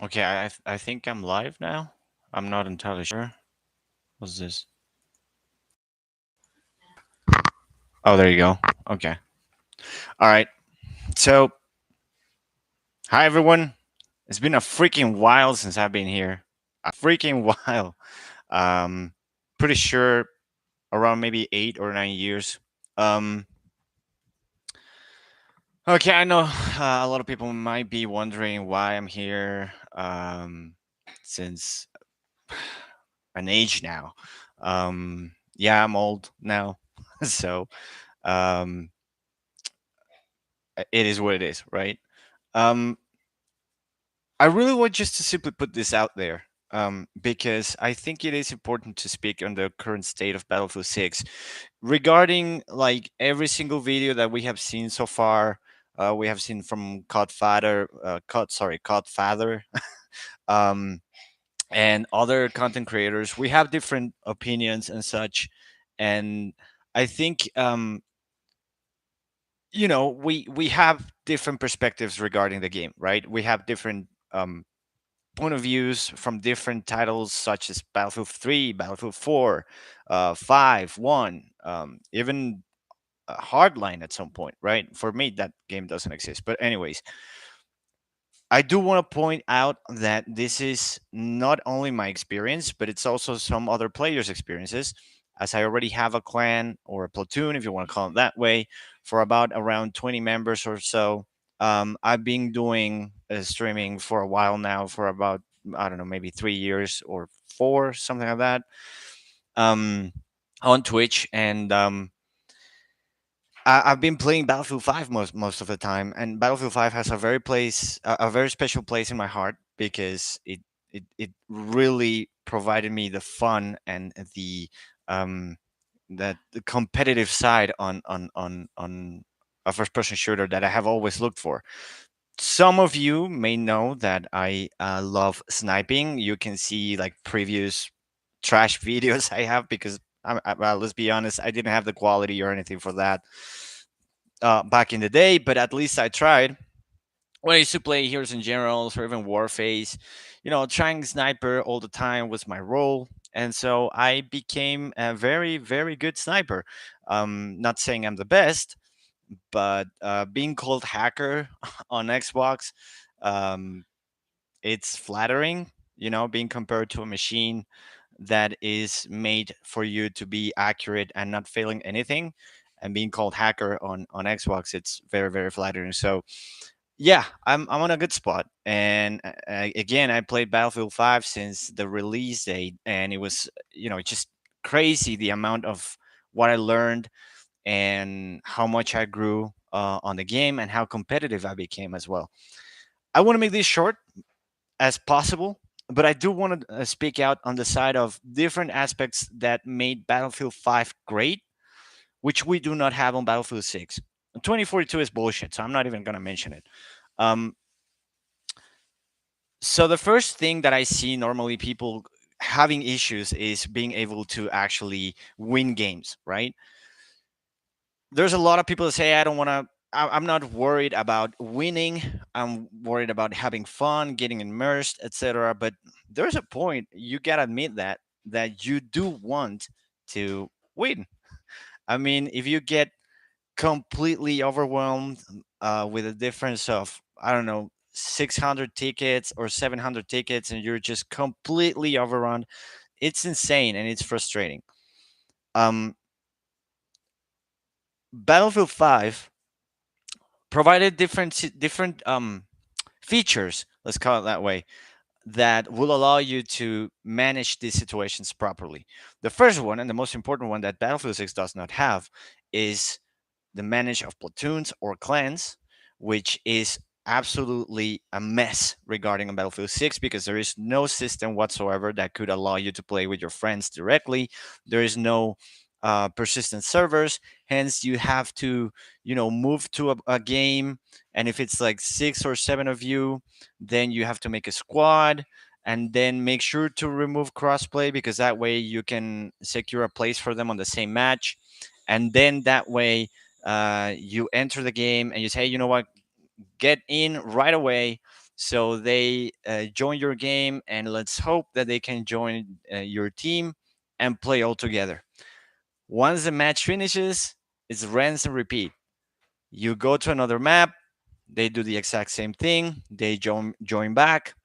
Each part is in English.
Okay, I think I'm live now. I'm not entirely sure. What's this? Oh, there you go. Okay. All right. So, hi everyone. It's been a freaking while since I've been here. A freaking while. Um, Pretty sure around maybe 8 or 9 years. Um, okay, I know a lot of people might be wondering why I'm here. Since an age now. Yeah, I'm old now, so um it is what it is, right? um I really want just to simply put this out there, because I think it is important to speak on the current state of Battlefield 6 regarding like every single video that we have seen so far. We have seen from Codfather, um, and other content creators. We have different opinions and such, and I think we have different perspectives regarding the game, right? We have different point of views from different titles such as Battlefield 3, Battlefield 4, 5, 1, even Hardline at some point, right? For me, that game doesn't exist. But, anyways, I do want to point out that this is not only my experience, but it's also some other players' experiences, as I already have a clan or a platoon, if you want to call it that way, for about around 20 members or so. I've been doing streaming for a while now, for about, I don't know, maybe 3 years or four, something like that, um, on Twitch. And I've been playing Battlefield 5 most of the time, and Battlefield 5 has a very special place in my heart, because it really provided me the fun and um the competitive side on a first person shooter that I have always looked for. Some of you may know that I love sniping. You can see like previous trash videos I have, because well, let's be honest, I didn't have the quality or anything for that back in the day, but at least I tried. When I used to play Heroes and Generals or even Warface, trying sniper all the time was my role. And so I became a very, very good sniper. Not saying I'm the best, but being called hacker on Xbox, um, it's flattering, being compared to a machine that is made for you to be accurate and not failing anything. And being called hacker on Xbox, it's very, very flattering. So yeah, I'm on a good spot. And again, I played Battlefield 5 since the release date, and it was, just crazy the amount of what I learned and how much I grew on the game and how competitive I became as well. I want to make this short as possible, but I do want to speak out on the side of different aspects that made Battlefield 5 great, which we do not have on Battlefield 6. 2042 is bullshit, so I'm not even going to mention it. Um, so the first thing that I see normally people having issues is being able to actually win games, right? There's a lot of people that say, I don't want to, I'm not worried about winning. I'm worried about having fun, getting immersed, etc. But there's a point you gotta admit that you do want to win. I mean, if you get completely overwhelmed with a difference of, I don't know, 600 tickets or 700 tickets, and you're just completely overrun, it's insane and it's frustrating. Um, Battlefield 5 provided different features, let's call it that way, that will allow you to manage these situations properly. The first one, and the most important one that Battlefield 6 does not have, is the manage of platoons or clans, which is absolutely a mess regarding on Battlefield 6, because there is no system whatsoever that could allow you to play with your friends directly. There is no persistent servers, hence you have to move to a game, and if it's like 6 or 7 of you, then you have to make a squad, and then make sure to remove crossplay, because that way you can secure a place for them on the same match. And then that way you enter the game and you say, hey, you know what, get in right away. So they join your game, and let's hope that they can join your team and play all together. Once the match finishes, it's rinse and repeat. You go to another map, they do the exact same thing, they join back,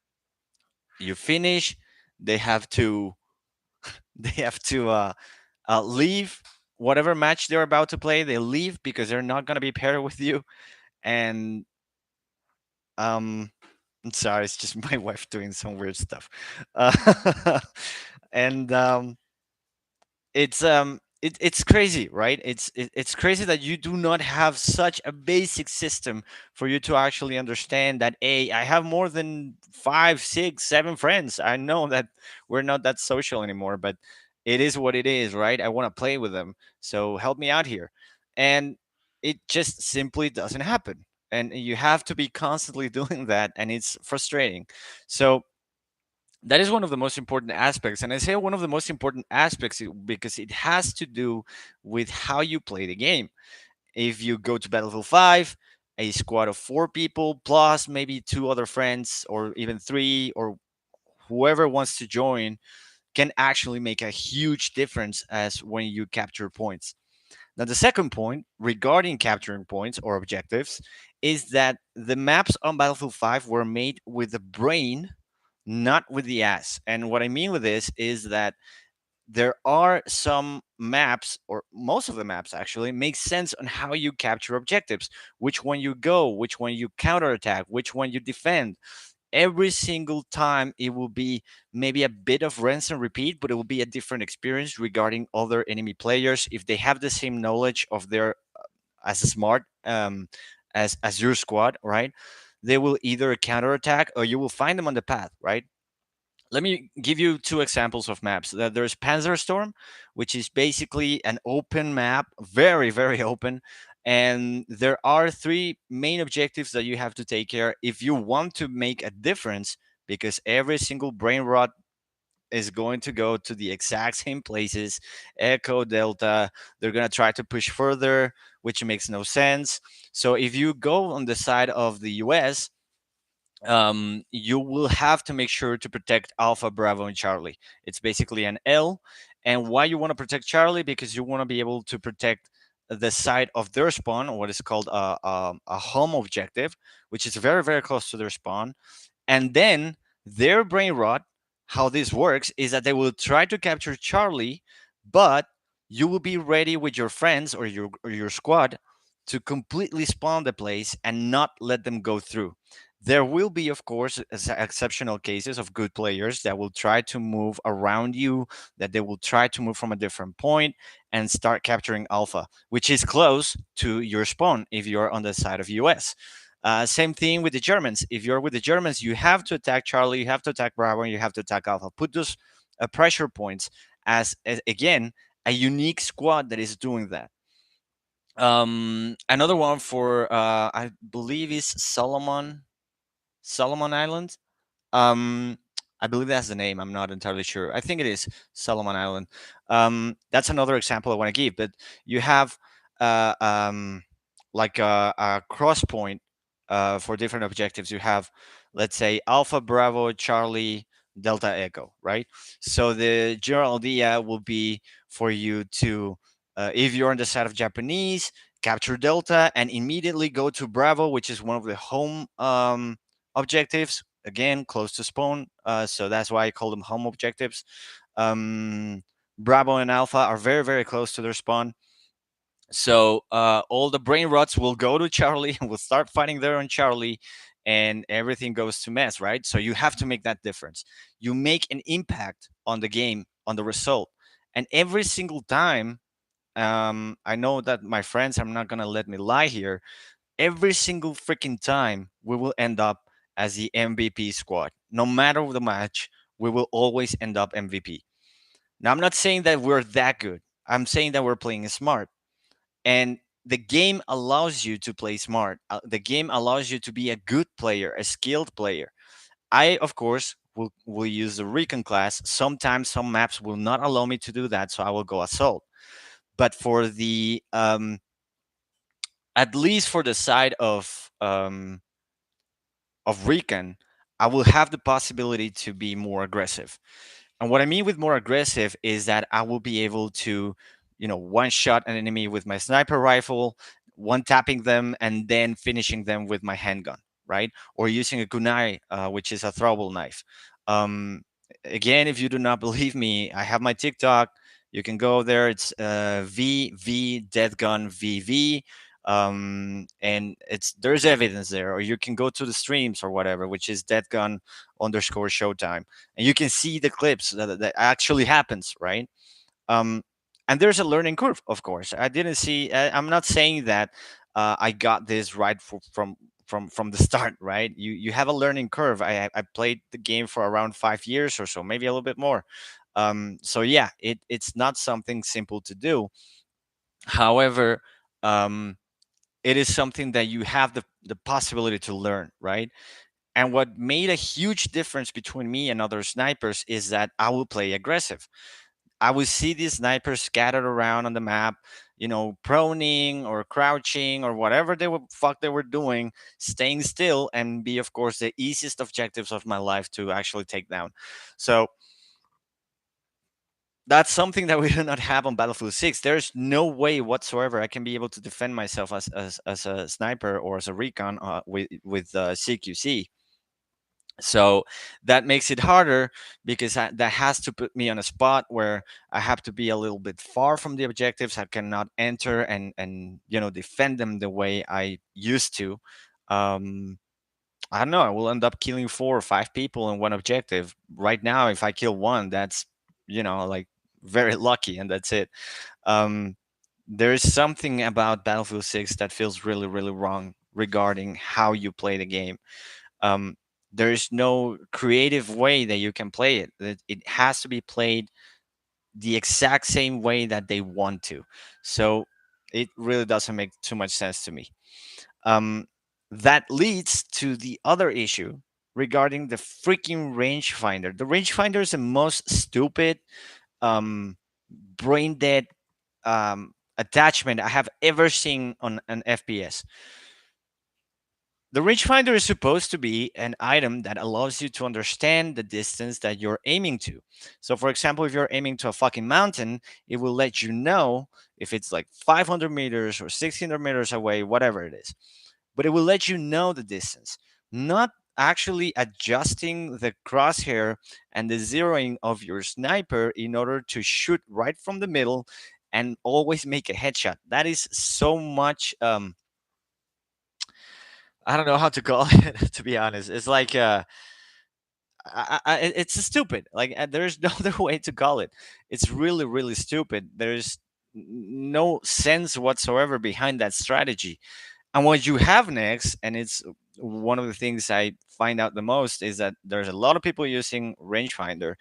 you finish, they have to they have to leave whatever match they're about to play. They leave because they're not going to be paired with you. And um I'm sorry, it's just my wife doing some weird stuff. And it's crazy, right? It's crazy that you do not have such a basic system for you to actually understand that, I have more than 5, 6, 7 friends. I know that we're not that social anymore, but it is what it is, right? I want to play with them, so help me out here. And it just simply doesn't happen, and you have to be constantly doing that, and it's frustrating. So that is one of the most important aspects, and I say one of the most important aspects because it has to do with how you play the game. If you go to Battlefield 5, a squad of 4 people plus maybe 2 other friends, or even 3, or whoever wants to join, can actually make a huge difference as when you capture points. Now, the second point regarding capturing points or objectives is that the maps on Battlefield 5 were made with the brain, not with the ass. And what I mean with this is that there are some maps, or most of the maps actually, make sense on how you capture objectives, which one you go, which one you counterattack, which one you defend. Every single time it will be maybe a bit of rinse and repeat, but it will be a different experience regarding other enemy players if they have the same knowledge of their as smart as your squad, right? They will either counterattack or you will find them on the path, right? Let me give you 2 examples of maps. There's Panzerstorm, which is basically an open map, very, very open. And there are 3 main objectives that you have to take care if you want to make a difference, because every single brain rot is going to go to the exact same places. Echo, Delta, they're going to try to push further, which makes no sense. So if you go on the side of the US, you will have to make sure to protect Alpha, Bravo, and Charlie. It's basically an L. And why you want to protect Charlie? Because you want to be able to protect the side of their spawn, or what is called a home objective, which is very, very close to their spawn. And then their brain rot, how this works is that they will try to capture Charlie, but you will be ready with your friends or your squad to completely spawn the place and not let them go through. There will be, of course, exceptional cases of good players that will try to move around you, that they will try to move from a different point and start capturing Alpha, which is close to your spawn if you're on the side of US. Same thing with the Germans. If you're with the Germans, you have to attack Charlie, you have to attack Bravo, and you have to attack Alpha. Put those pressure points as again a unique squad that is doing that. Another one for I believe is Solomon Island. Um, I believe that's the name. I'm not entirely sure. I think it is Solomon Island. That's another example I want to give. But you have uh, um, like a cross point for different objectives. You have, let's say, Alpha, Bravo, Charlie, Delta, Echo, right? So the general idea will be for you to, if you're on the side of Japanese, capture Delta and immediately go to Bravo, which is one of the home objectives, again close to spawn, so that's why I call them home objectives. Bravo and Alpha are very, very close to their spawn, so all the brain rots will go to Charlie and will start fighting there on Charlie, and everything goes to mess, right? So you have to make that difference. You make an impact on the game, on the result, and every single time, I know that my friends are not gonna let me lie here, every single freaking time we will end up as the MVP squad. No matter the match, we will always end up MVP. Now, I'm not saying that we're that good. I'm saying that we're playing smart. And the game allows you to play smart. The game allows you to be a good player, a skilled player. I, of course, will use the recon class. Sometimes some maps will not allow me to do that, so I will go assault. But for the at least for the side of of recon, I will have the possibility to be more aggressive. And what I mean with more aggressive is that I will be able to, one shot an enemy with my sniper rifle, one tapping them, and then finishing them with my handgun, right? Or using a kunai, which is a throwable knife. Um, Again, if you do not believe me, I have my TikTok. You can go there. It's VV Death Gun VV. And there's evidence there, or you can go to the streams or whatever, which is Death Gun underscore Showtime, and you can see the clips that actually happens, right? um, and there's a learning curve, of course. I didn't see I'm not saying that I got this right from the start, right? You have a learning curve. I played the game for around 5 years or so, maybe a little bit more. So yeah, it's not something simple to do. However, um, it is something that you have the possibility to learn, right? And what made a huge difference between me and other snipers is that I will play aggressive. I would see these snipers scattered around on the map, proning or crouching or whatever they were doing, staying still, and be, of course, the easiest objectives of my life to actually take down. So that's something that we do not have on Battlefield 6. There's no way whatsoever I can be able to defend myself as a sniper or as a recon with CQC. So that makes it harder because that has to put me on a spot where I have to be a little bit far from the objectives. I cannot enter and defend them the way I used to. um I don't know, I will end up killing 4 or 5 people in one objective. Right now, if I kill one, that's like very lucky, and that's it. um there's something about Battlefield 6 that feels really, really wrong regarding how you play the game. um, there's no creative way that you can play it. It has to be played the exact same way that they want to. So it really doesn't make too much sense to me. Um, that leads to the other issue regarding the freaking rangefinder. The rangefinder is the most stupid, um, brain dead attachment I have ever seen on an FPS. The rangefinder is supposed to be an item that allows you to understand the distance that you're aiming to. So, for example, if you're aiming to a fucking mountain, it will let you know if it's like 500 meters or 600 meters away, whatever it is. But it will let you know the distance, not actually adjusting the crosshair and the zeroing of your sniper in order to shoot right from the middle and always make a headshot. That is so much. I don't know how to call it, to be honest. It's like it's stupid. Like there's no other way to call it. It's really, really stupid. There's no sense whatsoever behind that strategy. And what you have next, and it's one of the things I find out the most, is that there's a lot of people using rangefinder,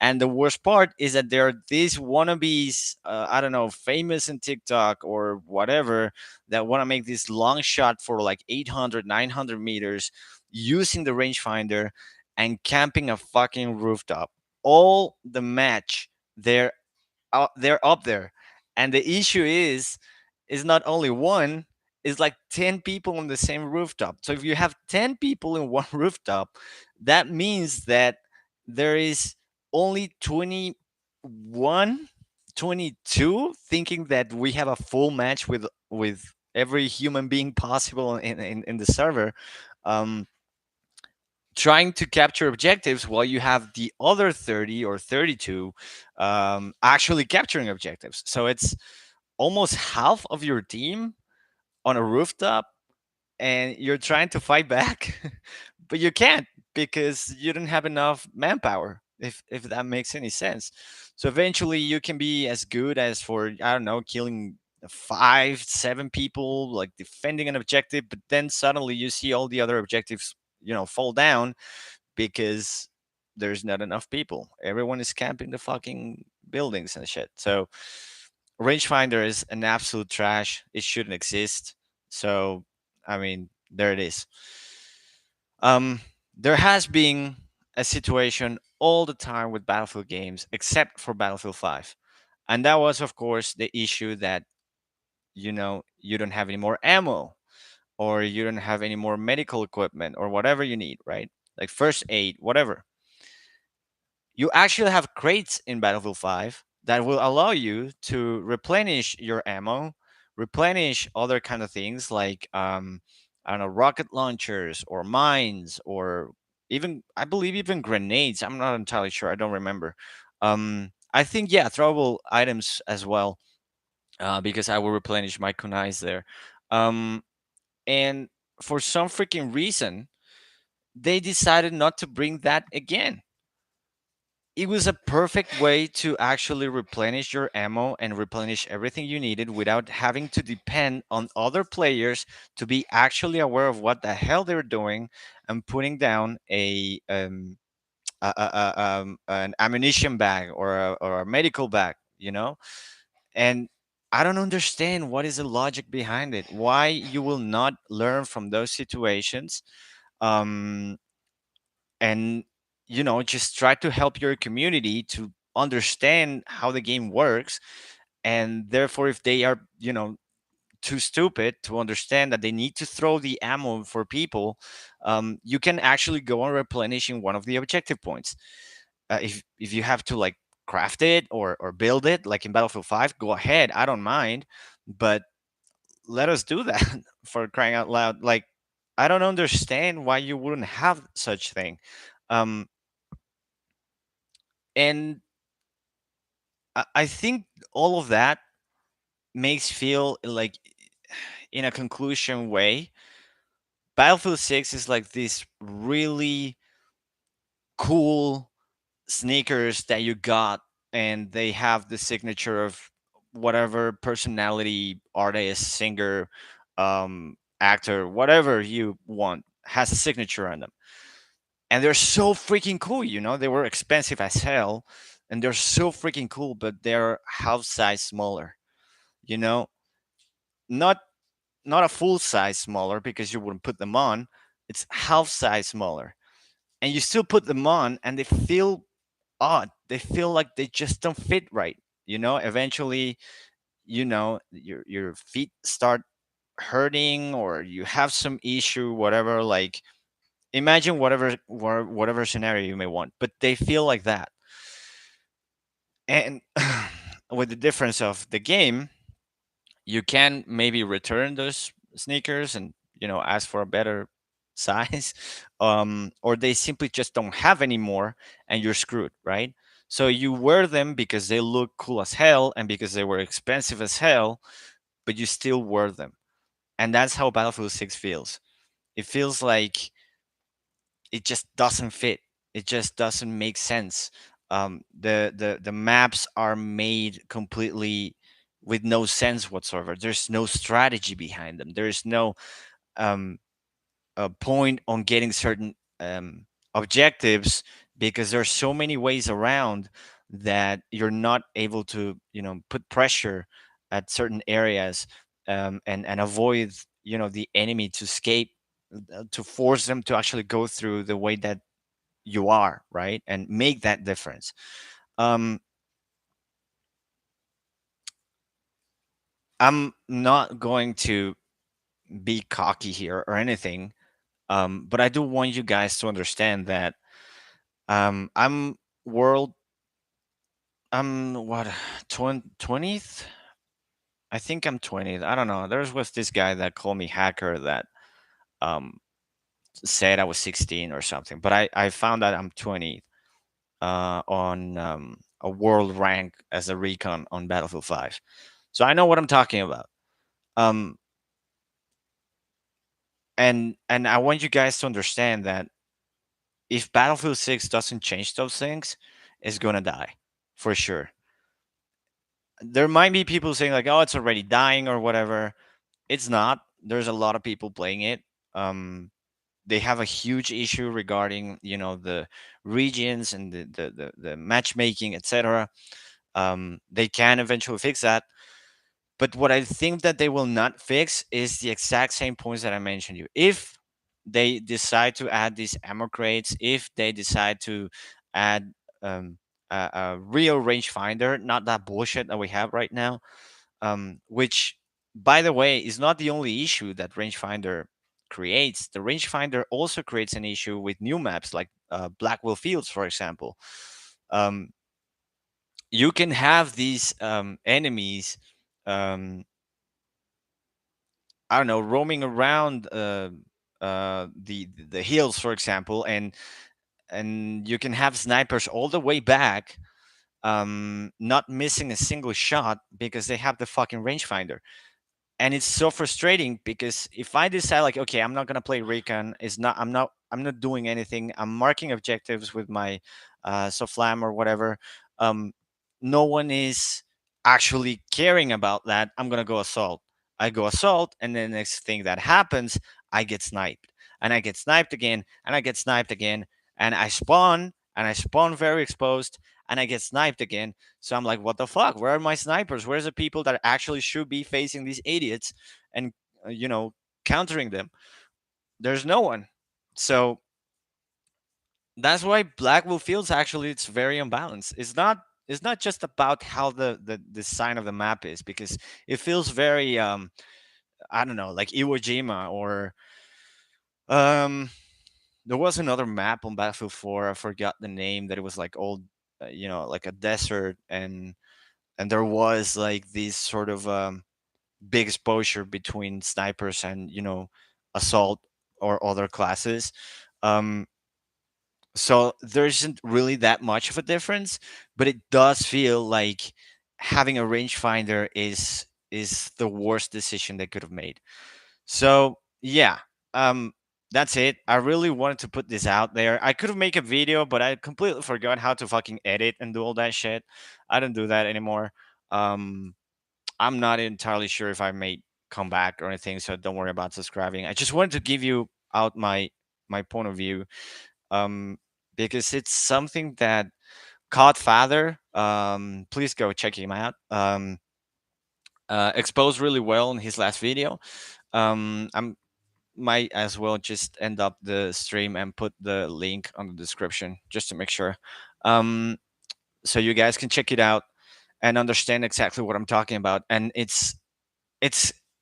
and the worst part is that there are these wannabes, I don't know, famous in TikTok or whatever, that want to make this long shot for like 800, 900 meters using the rangefinder and camping a fucking rooftop. All the match, they're up there. And the issue is not only one, it's like 10 people on the same rooftop. So if you have 10 people in one rooftop, that means that there is only 21, 22 thinking that we have a full match with every human being possible in the server. um, Trying to capture objectives while you have the other 30 or 32 actually capturing objectives. So it's almost half of your team on a rooftop, and you're trying to fight back, but you can't because you don't have enough manpower. If that makes any sense. So eventually, you can be as good as, for I don't know, killing 5, 7 people, like defending an objective, but then suddenly you see all the other objectives, fall down because there's not enough people. Everyone is camping the fucking buildings and shit. So rangefinder is an absolute trash. It shouldn't exist. So I mean, there it is. There has been a situation all the time with Battlefield games, except for Battlefield 5, and that was, of course, the issue that you don't have any more ammo, or you don't have any more medical equipment or whatever you need, right? Like first aid, whatever. You actually have crates in Battlefield 5 that will allow you to replenish your ammo, replenish other kind of things like I don't know, rocket launchers or mines or even I believe even grenades. I'm not entirely sure. I don't remember. I think yeah, throwable items as well, because I will replenish my kunais there. Um, and for some freaking reason, they decided not to bring that again. It was a perfect way to actually replenish your ammo and replenish everything you needed without having to depend on other players to be actually aware of what the hell they're doing and putting down an ammunition bag or a medical bag, you know. And I don't understand what is the logic behind it, why you will not learn from those situations, um, and just try to help your community to understand how the game works. And therefore, if they are too stupid to understand that they need to throw the ammo for people, you can actually go on replenishing one of the objective points. If you have to like craft it or build it like in Battlefield 5, go ahead, I don't mind. But let us do that for crying out loud. Like, I don't understand why you wouldn't have such thing. um and I think all of that makes feel like, in a conclusion way, Battlefield 6 is like this really cool sneakers that you got, and they have the signature of whatever personality, artist, singer, actor, whatever you want, has a signature on them. And they're so freaking cool, they were expensive as hell, and they're so freaking cool, but they're half size smaller, you know not not a full size smaller because you wouldn't put them on. It's half size smaller, and you still put them on and they feel odd. They feel like they just don't fit right. Eventually, your feet start hurting, or you have some issue, whatever. Like, imagine whatever scenario you may want, but they feel like that. And with the difference of the game, you can maybe return those sneakers and ask for a better size, or they simply just don't have anymore, and you're screwed, right? So you wear them because they look cool as hell and because they were expensive as hell, but you still wear them. And that's how Battlefield 6 feels. It feels like it just doesn't fit. It just doesn't make sense. The maps are made completely with no sense whatsoever. There's no strategy behind them. There's no um, point on getting certain objectives, because there's so many ways around that you're not able to put pressure at certain areas, and avoid the enemy to escape, to force them to actually go through the way that you are, right, and make that difference. um I'm not going to be cocky here or anything, but I do want you guys to understand that I'm world I'm what, 20th. I think I'm 20th. I don't know. There was this guy that called me hacker that um said I was 16 or something, but I found that I'm 20th on a world rank as a recon on Battlefield 5. So I know what I'm talking about. Um, and I want you guys to understand that if Battlefield 6 doesn't change those things, it's gonna die for sure. There might be people saying like, "Oh, it's already dying" or whatever. It's not. There's a lot of people playing it. Um, they have a huge issue regarding the regions and the matchmaking, etc. They can eventually fix that. But what I think that they will not fix is the exact same points that I mentioned you. If they decide to add these ammo crates, if they decide to add um, a real rangefinder, not that bullshit that we have right now, which by the way, is not the only issue that rangefinder creates. The rangefinder also creates an issue with new maps like Blackwell Fields, for example. um, you can have these enemies, um, I don't know, roaming around the hills, for example, and you can have snipers all the way back, not missing a single shot because they have the fucking rangefinder. And it's so frustrating because if I decide like, okay, I'm not gonna play recon, is not I'm not doing anything, I'm marking objectives with my soflam or whatever, um no one is actually caring about that, I'm gonna go assault. I go assault, and then the next thing that happens, I get sniped, and I get sniped again, and I get sniped again, and I spawn very exposed, and I get sniped again. So I'm like, what the fuck? Where are my snipers? Where's the people that actually should be facing these idiots and countering them? There's no one. So that's why Blackwell Fields actually it's very unbalanced. It's not just about how the design of the map is, because it feels very I don't know, like Iwo Jima, or um there was another map on Battlefield 4, I forgot the name, that it was like old, like a desert, and there was like this sort of big exposure between snipers and assault or other classes. um so there isn't really that much of a difference, but it does feel like having a rangefinder is the worst decision they could have made. So yeah, um that's it. I really wanted to put this out there. I could have made a video, but I completely forgot how to fucking edit and do all that shit. I don't do that anymore. um I'm not entirely sure if I may come back or anything, so don't worry about subscribing. I just wanted to give you out my point of view, um, because it's something that Codfather, please go check him out. Exposed really well in his last video. I'm might as well just end up the stream and put the link on the description just to make sure, um, so you guys can check it out and understand exactly what I'm talking about. And it's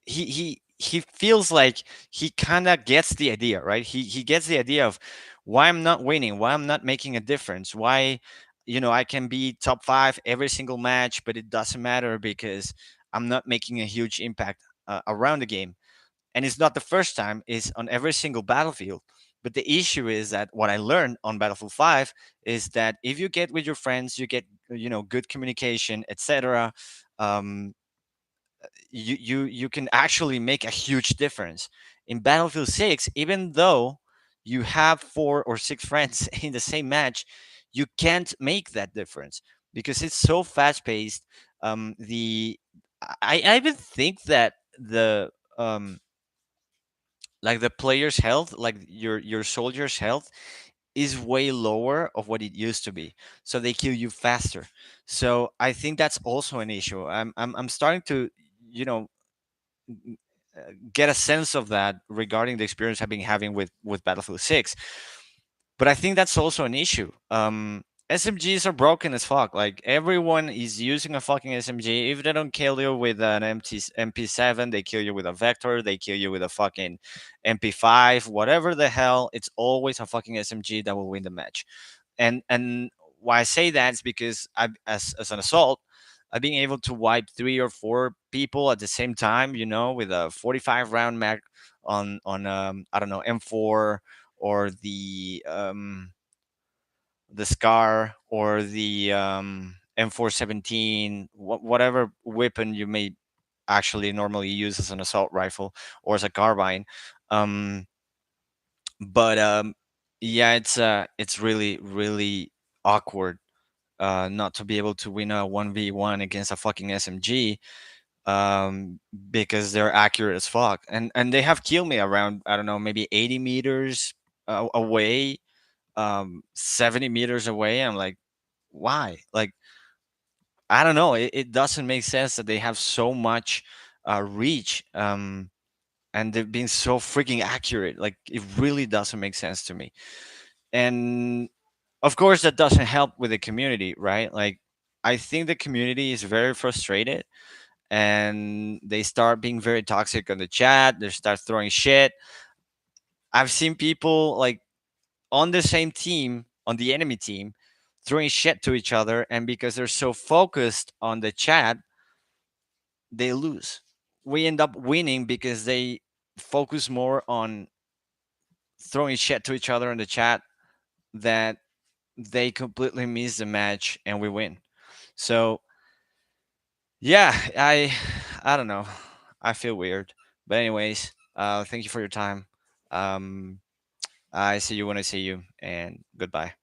he feels like he kind of gets the idea, right? He gets the idea of why I'm not winning, why I'm not making a difference, why I can be top 5 every single match, but it doesn't matter because I'm not making a huge impact around the game. And it's not the first time, it's on every single battlefield. But the issue is that what I learned on Battlefield 5 is that if you get with your friends, you get good communication, etc. um, you can actually make a huge difference. In Battlefield 6, even though you have 4 or 6 friends in the same match, you can't make that difference because it's so fast paced. The I even think that the like the player's health, like your soldiers health, is way lower of what it used to be, so they kill you faster. So I think that's also an issue. I'm starting to you know get a sense of that regarding the experience I've been having with Battlefield 6. But I think that's also an issue. SMGs are broken as fuck. Like everyone is using a fucking SMG. If they don't kill you with an MP7, they kill you with a Vector. They kill you with a fucking MP5, whatever the hell. It's always a fucking SMG that will win the match. And why I say that is because as an assault, I've been able to wipe 3 or 4 people at the same time, with a 45 round mag on I don't know, M4, or the Scar, or the M417, whatever weapon you may actually normally use as an assault rifle or as a carbine. Um, but yeah, it's really really awkward not to be able to win a 1v1 against a fucking SMG, because they're accurate as fuck, and they have killed me around, I don't know, maybe 80 meters away, 70 meters away. I'm like, why? Like, I don't know, it doesn't make sense that they have so much reach, and they've been so freaking accurate. Like, it really doesn't make sense to me. And of course that doesn't help with the community, right? Like, I think the community is very frustrated, and they start being very toxic on the chat. They start throwing shit. I've seen people like on the same team, on the enemy team, throwing shit to each other, and because they're so focused on the chat, they lose. We end up winning because they focus more on throwing shit to each other in the chat that they completely miss the match and we win. So yeah, I don't know. I feel weird. But anyways, thank you for your time. Um I see you when I see you, and goodbye.